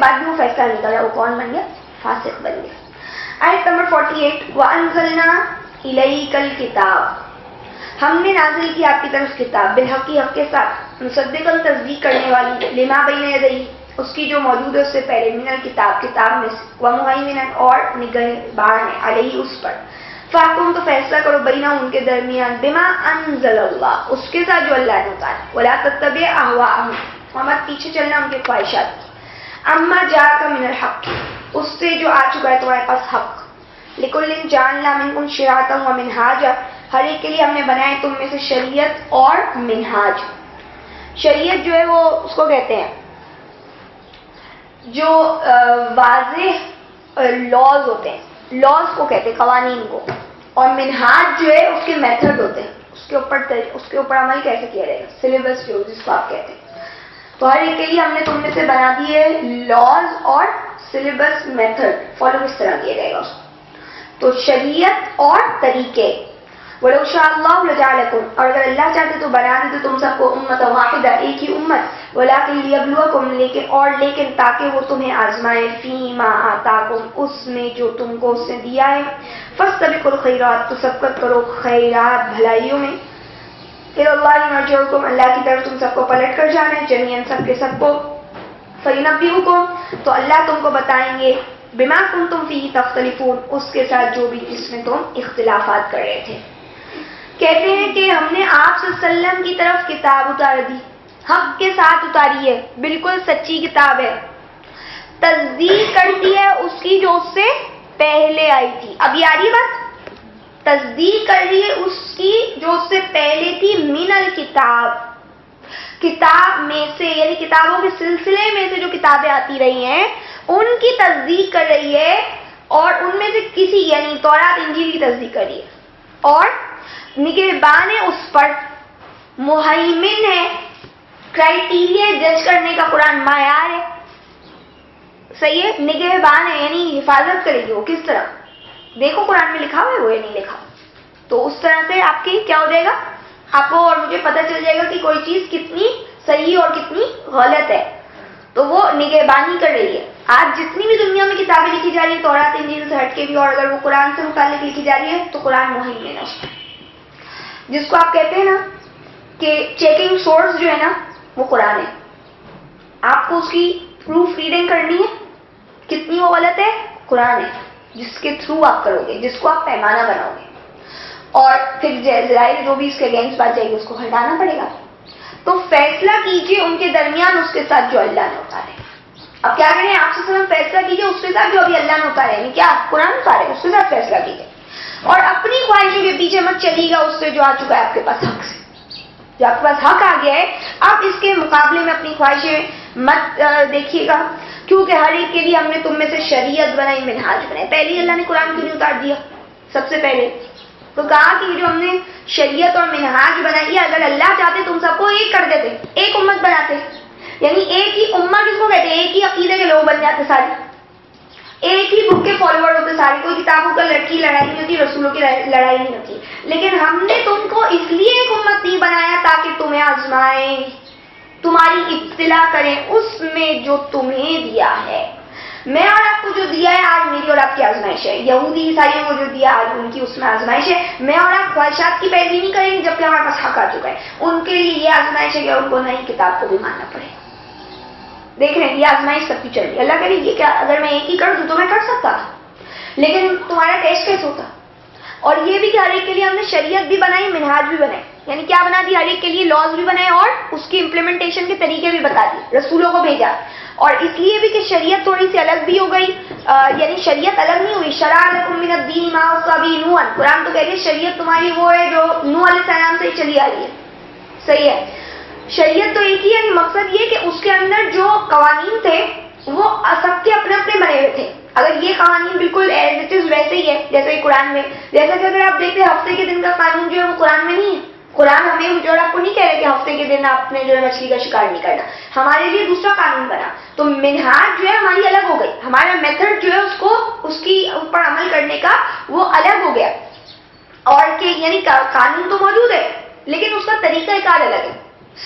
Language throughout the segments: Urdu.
بعد بھی وہ فیصلہ نہیں کرا, وہ کون بن گیا؟ فاسق بن گیا. آیت نمبر 48, وَأَنزَلْنَا إِلَيْكَ الْكِتَابَ, ہم نے نازل کی آپ کی طرف کتاب, بالحق حق کے ساتھ, مصدقاً تصدیق کرنے والی, لما بین یدیہ اس کی جو موجود ہے اس سے پہلے, من الکتاب کتاب میں سے, ومہیمنا اور نگہبان ہے, علیہ اس پر, فاحکم تو فیصلہ کرو, بینہم ان کے درمیان, بما انزل اللہ اس کے ساتھ جو اللہ نے اتارا, ولا تتبع اہواءہم اور مت پیچھے چلنا ان کے خواہشات کی, اما جاءک من الحق اس سے جو آ چکا ہے تمہارے پاس حق, لکل جعلنا منکم شرعۃ ومنہاجا ہر ایک کے لیے ہم نے بنائے تم میں سے شریعت اور منہاج. شریعت جو ہے وہ اس کو کہتے ہیں جو واضح لاز ہوتے ہیں, لاز کو کہتے ہیں قوانین کو, اور منہاج جو ہے اس کے میتھڈ ہوتے ہیں, اس کے اوپر عمل کیسے کیا جائے گا, سلیبس جو جس کو آپ کہتے ہیں. تو ہر ایک کے لیے ہم نے تم میں سے بنا دیے لاز اور سلیبس, میتھڈ فالو کس طرح کیا جائے گا اس کو. تو شریعت اور طریقے, وَلَوْ شَاءَ اللَّهُ لَجَعَلَكُمْ اور اگر اللہ چاہتے تو بنا دیتے تم سب کو امت واحدہ ایک ہی امت, وَلَٰكِن لِيَبْلُوَكُمْ لیکن تاکہ وہ تمہیں آزمائے, فِيمَا آتَاكُمْ اس میں جو تم کو اس نے دیا ہے, فَاسْتَبِقُوا الْخَيْرَاتِ تو سبقت کرو خیرات بھلائیوں میں, إِلَى اللَّهِ مَرْجِعُكُمْ اللہ کی طرف تم سب کو پلٹ کر جانا ہے, جميعاً سب کے سب کو, فَيُنَبِّئُكُمْ تو اللہ تم کو بتائیں گے, بِمَا كُنتُمْ فِيهِ تَخْتَلِفُونَ اس کے ساتھ جو بھی جس میں تم اختلافات کر رہے تھے. کہتے ہیں کہ ہم نے آپ صلی اللہ علیہ وسلم کی طرف کتاب اتار دی, حق کے ساتھ اتاری ہے, بالکل سچی کتاب ہے, تصدیق کرتی ہے اس کی جو اس سے پہلے آئی تھی. اب یہ آ رہی بات, تصدیق کر رہی ہے اس کی جو اس سے پہلے تھی, من الکتاب کتاب میں سے, یعنی کتابوں کے سلسلے میں سے جو کتابیں آتی رہی ہیں ان کی تصدیق کر رہی ہے, اور ان میں سے کسی یعنی تورات انجیل کی تصدیق کر رہی ہے, اور نگہبان ہے اس پر, مہیمن ہے, کرائٹیریا جج کرنے کا قرآن معیار ہے, صحیح ہے, نگہبان ہے یعنی حفاظت کرے گی. وہ کس طرح, دیکھو قرآن میں لکھا ہوا ہے وہ یا نہیں لکھا, تو اس طرح سے آپ کی کیا ہو جائے گا, آپ کو اور مجھے پتہ چل جائے گا کہ کوئی چیز کتنی صحیح اور کتنی غلط ہے. تو وہ نگہبانی کر رہی ہے. آج جتنی بھی دنیا میں کتابیں لکھی جا رہی ہیں تورات انجیل سے ہٹ کے بھی, اور اگر وہ قرآن سے متعلق لکھی جا رہی ہے تو قرآن مہیمن ہے اس میں, جس کو آپ کہتے ہیں نا کہ چیکنگ سورس جو ہے نا وہ قرآن ہے. آپ کو اس کی پروف ریڈنگ کرنی ہے, کتنی وہ غلط ہے, قرآن ہے جس کے تھرو آپ کرو گے, جس کو آپ پیمانہ بناؤ گے, اور پھر ظاہر جو بھی اس کے اگینسٹ بات جائے گی اس کو ہٹانا پڑے گا. تو فیصلہ کیجئے ان کے درمیان اس کے ساتھ جو اللہ نے اتارے. اب کیا کریں, آپ سے فیصلہ کیجئے اس کے ساتھ جو ابھی اللہ نے اتارے, یعنی کیا قرآن اتارے اس کے ساتھ فیصلہ کیجئے, اور اپنی خواہشوں کے پیچھے مت چلیے گا اس سے جو آ چکا ہے آپ کے پاس حق سے. جو آپ کے پاس حق آ گیا ہے آپ اس کے مقابلے میں اپنی خواہشیں مت دیکھیے گا, کیونکہ ہر ایک کے لیے ہم نے تم میں سے شریعت بنائی, منہاج بنائی. پہلے اللہ نے قرآن کیوں نہیں اتار دیا سب سے پہلے, تو کہا کہ جو ہم نے شریعت اور منہاج بنائی ہے, اگر اللہ چاہتے تم سب کو ایک کر دیتے, ایک امت بناتے, یعنی ایک ہی امت جس کو کہتے ہیں, ایک ہی عقیدے کے لوگ بن جاتے سارے, ایک ہی بک کے فالوور ہوتے سارے, کوئی کتابوں کا لڑکی لڑائی نہیں ہوتی, رسولوں کی لڑائی نہیں ہوتی. لیکن ہم نے تم کو اس لیے ایک امت نہیں بنایا تاکہ تمہیں آزمائیں, تمہاری ابتلا کریں اس میں جو تمہیں دیا ہے. میں اور آپ کو جو دیا ہے آج میری اور آپ کی آزمائش ہے, یہودی عیسائیوں کو جو دیا آج ان کی اس میں آزمائش ہے. میں اور آپ خواہشات کی پیروی نہیں کریں گے جبکہ ہمارے پاس حق آ چکا ہے. ان کے لیے یہ آزمائش ہے کہ ان کو نئی کتاب کو بھی ماننا پڑے. دیکھ رہے ہیں یہ آزمائش سب کی چل رہی ہے. اللہ کرے یہ کیا, اگر میں ایک ہی کر دوں تو میں کر سکتا تھا, لیکن تمہارا ٹیسٹ کیسے ہوتا. اور یہ بھی کہ ہر ایک کے لیے ہم نے شریعت بھی بنائی, منہاج بھی بنائے, یعنی کیا بنا دی, ہر ایک کے لیے لاز بھی بنائے اور اس کی امپلیمنٹیشن کے طریقے بھی بتا دی, رسولوں کو بھیجا. اور اس لیے بھی کہ شریعت تھوڑی سی الگ بھی ہو گئی, یعنی شریعت الگ نہیں ہوئی. شرع لکم من الدین ما وصی بہ نوح, قرآن تو کہتے ہیں شریعت تمہاری وہ ہے جو نوح علیہ السلام سے ہی چلی آ رہی ہے, صحیح ہے. شریعت تو ایک ہی ہے, مقصد یہ کہ اس کے اندر جو قوانین تھے وہ سب کے اپنے اپنے بنے ہوئے تھے. اگر یہ قوانین بالکل ایز اٹ از ویسے ہی ہے جیسے قرآن میں, جیسا کہ اگر آپ دیکھتے ہیں ہفتے کے دن کا قانون جو ہے وہ قرآن میں نہیں ہے. قرآن ہمیں جو آپ کو نہیں کہہ رہے کہ ہفتے کے دن آپ نے جو ہے مچھلی کا شکار نہیں کرنا, ہمارے لیے دوسرا قانون بنا. تو منہاج جو ہے ہماری الگ ہو گئی, ہمارا میتھڈ جو ہے اس کی اوپر عمل کرنے کا وہ الگ ہو گیا. اور کہ یعنی قانون تو موجود ہے لیکن اس کا طریقہ کار الگ ہے,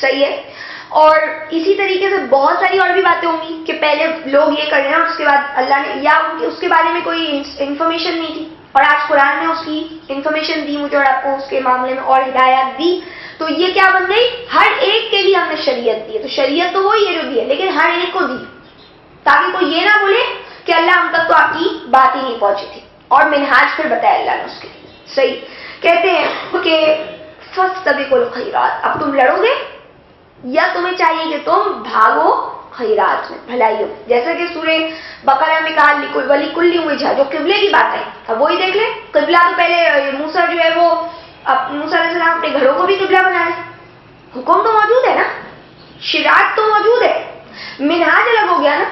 صحیح ہے. اور اسی طریقے سے بہت ساری اور بھی باتیں ہوں گی کہ پہلے لوگ یہ کر رہے ہیں اور اس کے بعد اللہ نے یا اس کے بارے میں کوئی انفارمیشن نہیں تھی اور آج قرآن نے اس کی انفارمیشن دی مجھے اور آپ کو اس کے معاملے میں اور ہدایات دی، تو یہ کیا بن گئی؟ ہر ایک کے لیے ہم نے شریعت دی ہے. تو شریعت تو وہی ہے جو دی ہے، لیکن ہر ایک کو دی تاکہ کوئی یہ نہ بولے کہ اللہ ہم تک تو آپ کی بات ہی نہیں پہنچی تھی. اور منہاج پھر بتایا اللہ نے اس کے لیے. صحیح کہتے ہیں کہ فاستبقوا الخیرات، اب تم لڑو گے یا تمہیں چاہیے کہ تم بھاگو خیرات میں، بھلائیوں میں، جیسا کہ سورہ بقرہ میں کہا وَلِكُلٍّ وِجْهَةٌ، جو قبلے کی بات ہے. اب وہی دیکھ لیں، قبلہ تو پہلے موسیٰ جو ہے وہ موسیٰ علیہ السلام اپنے گھروں کو بھی قبلہ بنائے، حکم تو موجود ہے نا، شریعت تو موجود ہے، منہاج الگ ہو گیا نا،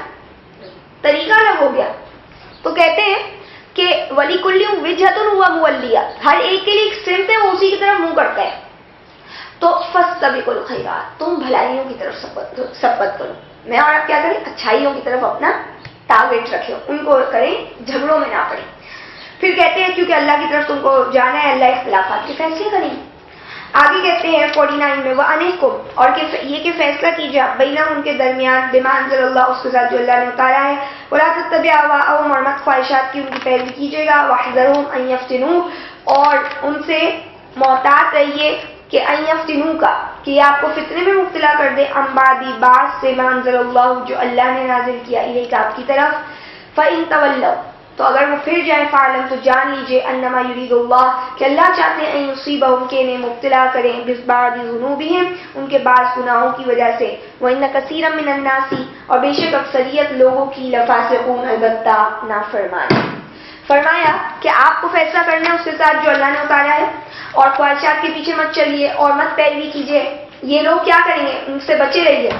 طریقہ الگ ہو گیا. تو کہتے ہیں کہ وَلِكُلٍّ وِجْهَةٌ هُوَ مُوَلِّيهَا، ہر ایک کے لیے ایک سمت ہے، وہ اسی کی طرف منہ کرتا ہے. تو فاستبقوا الخیرات، تم بھلائیوں کی طرف سبقت کرو. میں اور آپ کیا کریں؟ اچھائیوں کی طرف اپنا ٹارگیٹ رکھیں، ان کو کریں، جھگڑوں میں نہ پڑیں. پھر کہتے ہیں کیونکہ اللہ کی طرف تم کو جانا ہے، اللہ اختلافات کے فیصلے کریں گے. آگے کہتے ہیں 49 میں وَأَنِحْكُمْ، اور یہ کہ فیصلہ کیجیے بینہم ان کے درمیان، بما انزل اللہ، اس کے ساتھ جو اللہ نے اتارا ہے، وَلَا تَتَّبِعْ أَهْوَاءَهُمْ، اور مت خواہشات کی ان کی پیروی کیجیے گا، وَاحْذَرْهُمْ أَن يَفْتِنُوكَ، اور ان سے محتاط رہیے کہ ان یفتنوکا، کہ یہ آپ کو فتنے میں مبتلا کر دے، عن بعد بات سے، ما انزل اللہ، جو اللہ نے نازل کیا، الیک آپ کی طرف. فَإِن تَوَلَّوْا، تو اگر وہ پھر جائیں، فَاعْلَمْ، تو جان لیجئے، انما یرید اللہ، کہ اللہ چاہتے ہیں، ان یصیبہم، کہ انہیں مبتلا کریں، بِبَعْضِ ذُنُوبِہم، ان کے بعض گناہوں کی وجہ سے، وَإِنَّ كَثِيرًا مِنَ النَّاسِ، اور بے شک اکثریت لوگوں کی، لَفَاسِقُونَ، البتہ نافرمان. فرمایا کہ آپ کو فیصلہ کرنا ہے اس کے ساتھ جو اللہ نے اتارا ہے، اور خواہشات کے پیچھے مت چلیے اور مت پیروی کیجیے. یہ لوگ کیا کریں گے؟ ان سے بچے رہیے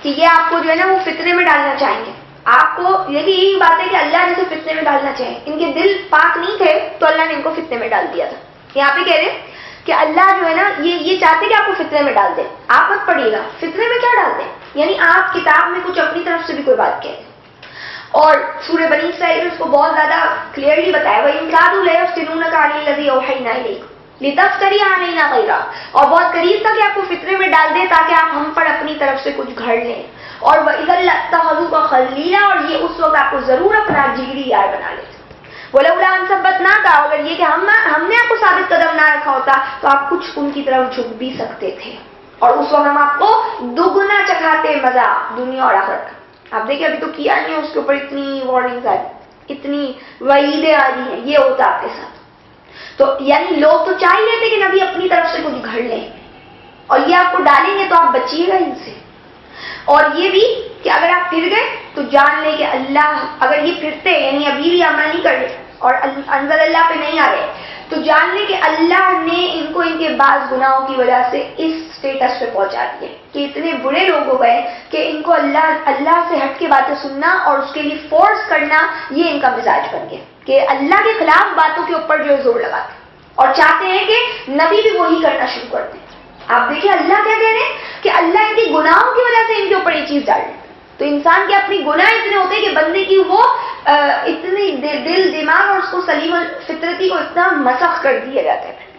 کہ یہ آپ کو جو ہے نا وہ فتنے میں ڈالنا چاہیں گے. آپ کو یہی بات ہے کہ اللہ جسے فتنے میں ڈالنا چاہے، ان کے دل پاک نہیں تھے تو اللہ نے ان کو فتنے میں ڈال دیا تھا. یہاں پہ کہہ رہے کہ اللہ جو ہے نا یہ چاہتے کہ آپ کو فتنے میں ڈال دیں. آپ مت پڑھیے گا فتنے میں کیا ڈال دیں، یعنی آپ کتاب میں کچھ اپنی طرف سے بھی کوئی بات کہہ دیں. اور سورہ بنی اسرائیل اس کو بہت زیادہ کلیئرلی بتایا، وَإِن كَادُوا لَيَفْتِنُونَكَ عَنِ الَّذِي أَوْحَيْنَا إِلَيْكَ لِتَفْتَرِيَ عَلَيْنَا غَيْرَهُ، اور بہت قریب تھا کہ آپ کو فتنے میں ڈال دیں تاکہ آپ ہم پر اپنی طرف سے کچھ گھڑ لیں. اور وَإِذًا لَّاتَّخَذُوكَ خَلِيلًا، اور یہ اس وقت آپ کو ضرور اپنا جگری یار بنا لیتے. وَلَوْلَا أَن ثَبَّتْنَاكَ، اگر یہ کہ ہم نے آپ کو ثابت قدم نہ رکھا ہوتا تو آپ کچھ ان کی طرف جھک بھی سکتے تھے، اور اس وقت ہم آپ کو دگنا چکھاتے مزہ دنیا اور آخرت کا. آپ دیکھیں ابھی تو کیا نہیں ہے، اس کے اوپر اتنی وارننگز آئی، اتنی وعیدیں آ رہی ہیں، یہ ہوتا آپ کے ساتھ. تو یعنی لوگ تو چاہ ہی لیتے کہ نبی اپنی طرف سے کچھ گھڑ لیں، اور یہ آپ کو ڈالیں گے تو آپ بچیے گا ان سے. اور یہ بھی کہ اگر آپ پھر گئے تو جان لیں کہ اللہ، اگر یہ پھرتے یعنی ابھی بھی عمل نہیں کر رہے اور انزل اللہ پہ نہیں آ رہے، تو جان لیں کہ اللہ نے ان کو ان کے بعض گناہوں کی وجہ سے اس سٹیٹس پہ پہنچا دیے کہ اتنے برے لوگ ہو گئے کہ ان کو اللہ سے ہٹ کے باتیں سننا اور اس کے لیے فورس کرنا، یہ ان کا مزاج بن گیا کہ اللہ کے خلاف باتوں کے اوپر جو ہے زور لگاتے اور چاہتے ہیں کہ نبی بھی وہی کرنا شروع کر دیں. آپ دیکھیں اللہ کیا کہہ رہے ہیں کہ اللہ ان کی گناہوں کی وجہ سے ان کے اوپر یہ چیز ڈال دیتا. تو انسان کے اپنی گناہ اتنے ہوتے ہیں کہ بندے کی وہ اتنی دل دماغ اور اس کو سلیم الفطرتی کو اتنا مسخ کر دیا جاتا ہے.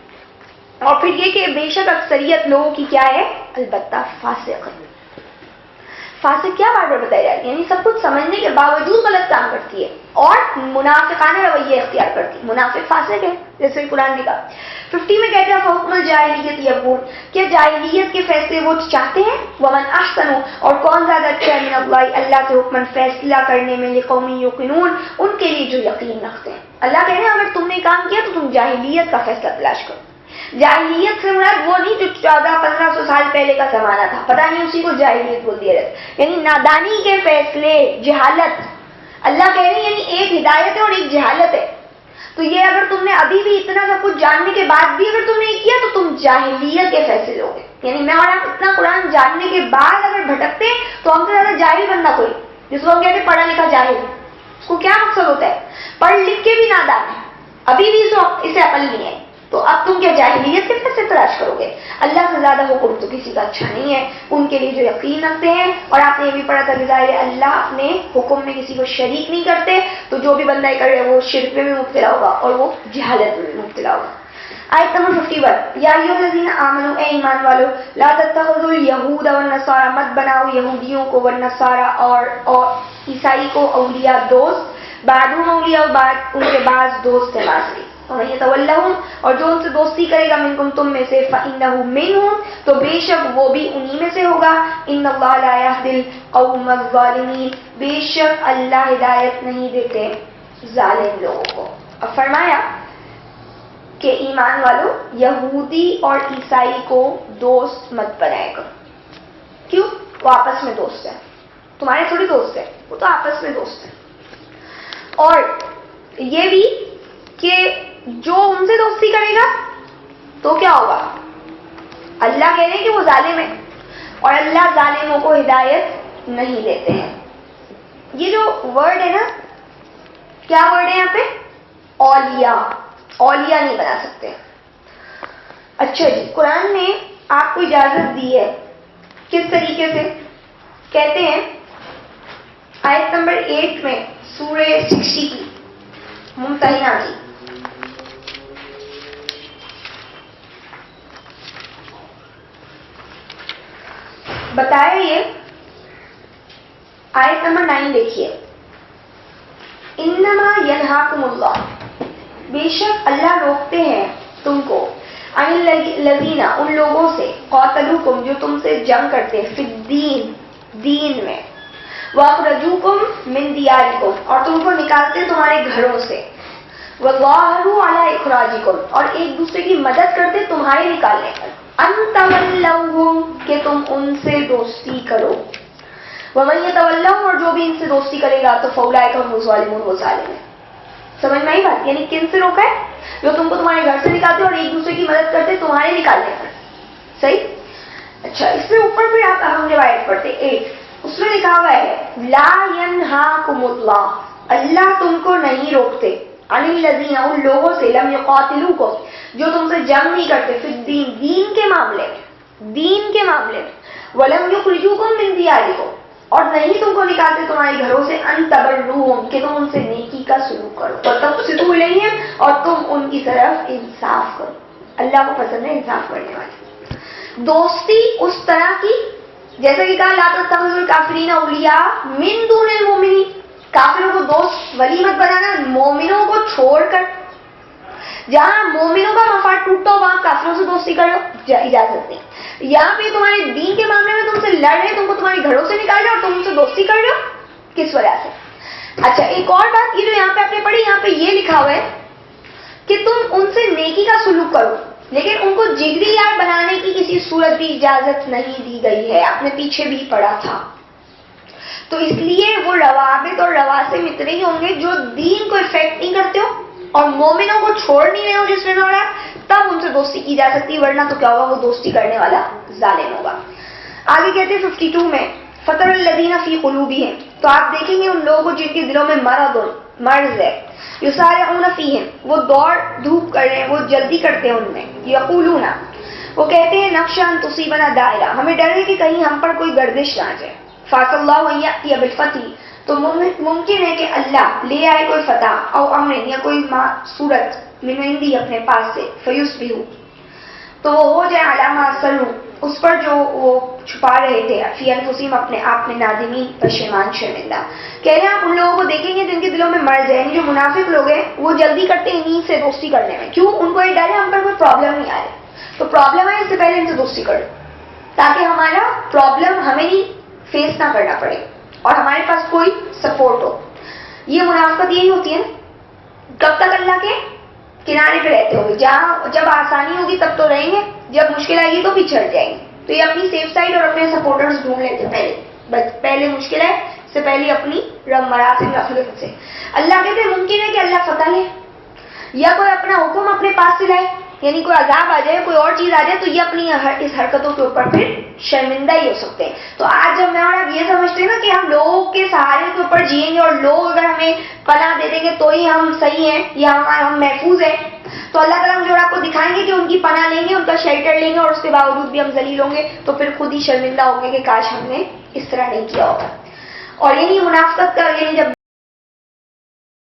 اور پھر یہ کہ بے شک اکثریت لوگوں کی کیا ہے؟ البتہ فاسق. فاسق کیا بار بار بتایا جاتا ہے، یعنی سب کچھ سمجھنے کے باوجود غلط کام کرتی ہے اور منافقانہ رویے اختیار کرتی ہے. منافق فاسق ہے، جیسے قرآن نے کہا. 50 میں کہتے ہیں فحکم الجاہلیت یبغون، کہ جاہلیت کے فیصلے وہ چاہتے ہیں. ومن احسن، اور کون زیادہ اچھا ہے، من اللہ، اللہ سے حکم فیصلہ کرنے میں، لقوم یوقنون، ان کے لیے جو یقین رکھتے ہیں. اللہ کہہ رہے ہیں اگر تم نے کام کیا تو تم جاہلیت کا فیصلہ تلاش کرو. جاہلیت سے مراد وہ نہیں جو 1400-1500 سال پہلے کا زمانہ تھا، پتہ نہیں اسی کو جاہلیت بول دیا جاتا، یعنی نادانی کے فیصلے، جہالت. اللہ کہہ رہے ہیں یعنی ایک ہدایت ہے اور ایک جہالت ہے. تو یہ اگر تم نے ابھی بھی اتنا سب کچھ جاننے کے بعد بھی اگر تم نے کیا تو تم جاہلیت کے فیصلے لو گے. یعنی میں اور آپ اتنا قرآن جاننے کے بعد اگر بھٹکتے تو ہم سے زیادہ جاہل بننا کوئی، جس کو ہم کہتے ہیں پڑھا لکھا جاہل، اس کو کیا مقصد ہوتا ہے؟ پڑھ لکھ کے بھی نادان ہے، ابھی بھی اسے عقل نہیں ہے، تو اب تم کیا جاہلیت کے فیصلے تلاش کرو گے؟ اللہ سے زیادہ حکم تو کسی کا اچھا نہیں ہے ان کے لیے جو یقین رکھتے ہیں. اور آپ نے یہ بھی پڑھا تھا کہ ظاہر اللہ اپنے حکم میں کسی کو شریک نہیں کرتے، تو جو بھی بندہ یہ کرے وہ شرک میں بھی مبتلا ہوگا اور وہ جہالت میں بھی مبتلا ہوگا. آیت نمبر 51 یا ایھا الذین آمنوا اے ایمان والو لا تتخذوا اليہود والنصارى مت بناؤ یہودیوں کو والنصارى اور عیسائی کو اولیاء دوست بعضهم اولیاء بعض ان کے بعض دوست ہیں بعض کے ومن یتولہم اور جو ان سے دوستی کرے گا منکم تم میں سے فإنہ منہم تو بے شک وہ بھی انہی میں سے ہوگا ان اللہ لا یہدی القوم الظالمین بے شک اللہ ہدایت نہیں دیتے ظالم لوگوں کو. اب فرمایا کہ ایمان والو یہودی اور عیسائی کو دوست مت بنائے گا. کیوں؟ وہ آپس میں دوست ہیں, تمہارے تھوڑی دوست ہیں, وہ تو آپس میں دوست ہیں. اور یہ بھی کہ جو ان سے دوستی کرے گا تو کیا ہوگا؟ اللہ کہہ رہے ہیں کہ وہ ظالم ہے اور اللہ ظالموں کو ہدایت نہیں دیتے ہیں. یہ جو ورڈ ہے نا, کیا ورڈ ہے یہاں پہ؟ اولیاء. اولیاء نہیں بنا سکتے. اچھا جی, قرآن نے آپ کو اجازت دی ہے. کس طریقے سے؟ کہتے ہیں آیت نمبر 8 میں سورہ 60 کی ممتحنہ کی, بتایا یہ آیت نمبر 9 دیکھیے. انما ینہاکم اللہ بے شک اللہ روکتے ہیں تم کو عن الذین ان لوگوں سے قاتلوکم جو تم سے جنگ کرتے ہیں فی الدین دین میں واخرجوکم من دیارکم اور تم کو نکالتے ہیں تمہارے گھروں سے وظاہروا علی اخراجکم اور ایک دوسرے کی مدد کرتے تمہارے نکالنے پر ان تولوہم کہ تم ان سے دوستی کرو ومن یتولہم اور جو بھی ان سے دوستی کرے گا تو فاولئک هم الظالمون وہ ظالم ہے. سمجھ میں آئی بات؟ یعنی کن سے روکا ہے؟ جو تم کو تمہارے گھر سے نکالتے اور ایک دوسرے کی مدد کرتے تمہارے نکالنے پر. صحیح. اچھا, اس میں اوپر پھر آپ اہم روایت پڑھتے 8, اس میں لکھا ہوا ہے لا ینہاکم اللہ اللہ تم کو نہیں روکتے عن الذین ان لوگوں سے لم یقاتلوکم جو تم سے جنگ نہیں کرتے فی الدین دین کے معاملے میں ولم یخرجوکم من دیارکم اور نہیں تم کو نکالتے تمہارے گھروں سے ان تبروہم کہ تم ان سے نیکی کا سلوک کرو وتقسطوا الیہم اور تم ان کی طرف انصاف کرو. اللہ کو پسند ہے انصاف کرنے والے. دوستی اس طرح کی جیسا کہ کہا لا تتخذوا الکافرین اولیاء من دون المؤمنین, کافروں کو دوست ولی مت بنانا مومنوں کو چھوڑ کر. جہاں مومنوں کا مفاد ٹوٹتا ہو وہاں کافروں سے دوستی کرو, اجازت نہیں. یہاں پہ تمہارے دین کے معاملے میں تم سے لڑ رہے, تم کو تمہارے گھروں سے نکال رہے اور تم ان سے دوستی کر رہے ہو, کس وجہ سے؟ اچھا, ایک اور بات یہ جو یہاں پہ آپ نے پڑھی, یہاں پہ یہ لکھا ہوا ہے کہ تم ان سے نیکی کا سلوک کرو, لیکن ان کو جگری یار بنانے کی کسی صورت بھی اجازت نہیں دی گئی ہے. آپ نے پیچھے بھی پڑھا تھا. تو اس لیے وہ روابط اور رواسم اتنے ہی ہوں گے جو دین کو افیکٹ نہیں کرتے ہو اور مومنوں کو چھوڑ نہیں رہے ہو جس میں نہ تب ان سے دوستی کی جا سکتی, ورنہ تو کیا ہوگا, وہ دوستی کرنے والا ظالم ہوگا. آگے کہتے ہیں 52 میں فطر الذین فی قلوبہم تو آپ دیکھیں گے ان لوگوں کو جن کے دلوں میں مرض ہے یسارعون فیہم وہ دوڑ دھوپ کر رہے ہیں, وہ جلدی کرتے ہیں ان میں. یقولون وہ کہتے ہیں نخشى ان تصیبنا دائرہ ہمیں ڈر ہے کہ کہیں ہم پر کوئی گردش نہ جائے. فعسى اللہ ان یأتی بالفتح تو ممکن ہے کہ اللہ لے آئے کوئی فتح او امر یا کوئی صورت من عندی اپنے پاس سے فیصبحوا تو وہ ہو جائے علی ما اصروا اس پر جو وہ چھپا رہے تھے فی انفسہم اپنے آپ میں نادمین پشیمان شرمندہ. کہہ رہے ہیں آپ ان لوگوں کو دیکھیں گے جن کے دلوں میں مرض ہے, یعنی جو منافق لوگ ہیں وہ جلدی کرتے ہیں انہیں سے دوستی کرنے میں. کیوں؟ ان کو یہ ڈر ہے ہم پر کوئی پرابلم نہیں آ رہی, تو پرابلم ہے اس سے پہلے ان سے دوستی کرو تاکہ ہمارا پرابلم ہمیں نہیں فیس نہ کرنا پڑے اور ہمارے پاس کوئی سپورٹ ہو. یہ منافقت یہی ہوتی ہے نا, کب تک اللہ کے کنارے پہ رہتے ہوگے, جہاں جب آسانی ہوگی تب تو رہیں گے, جب مشکل آئے گی تو پچھڑ جائیں گے. تو یہ اپنی سیف سائڈ اور اپنے سپورٹرز ڈھونڈ لیتے پہلے مشکل ہے سے پہلے اپنی رب مراسم رفلت سے. اللہ کہتے ہیں ممکن ہے کہ اللہ فتح لے یا کوئی اپنا حکم اپنے پاس سے لائے, یعنی کوئی عذاب آ جائے, کوئی اور چیز آ جائے, تو یہ اپنی اس حرکتوں کے اوپر پھر شرمندہ ہی ہو سکتے ہیں. تو آج جب میں اور آپ یہ سمجھتے ہیں نا کہ ہم لوگوں کے سہارے کے اوپر جئیں گے اور لوگ اگر ہمیں پناہ دے دیں گے تو ہی ہم صحیح ہیں یا ہم محفوظ ہیں, تو اللہ تعالیٰ ہم جو آپ کو دکھائیں گے کہ ان کی پناہ لیں گے, ان کا شیلٹر لیں گے اور اس کے باوجود بھی ہم ذلیل ہوں گے, تو پھر خود ہی شرمندہ ہوں گے کہ کاش ہم نے اس طرح نہیں کیا ہوگا. اور یہی منافقت کا, یعنی جب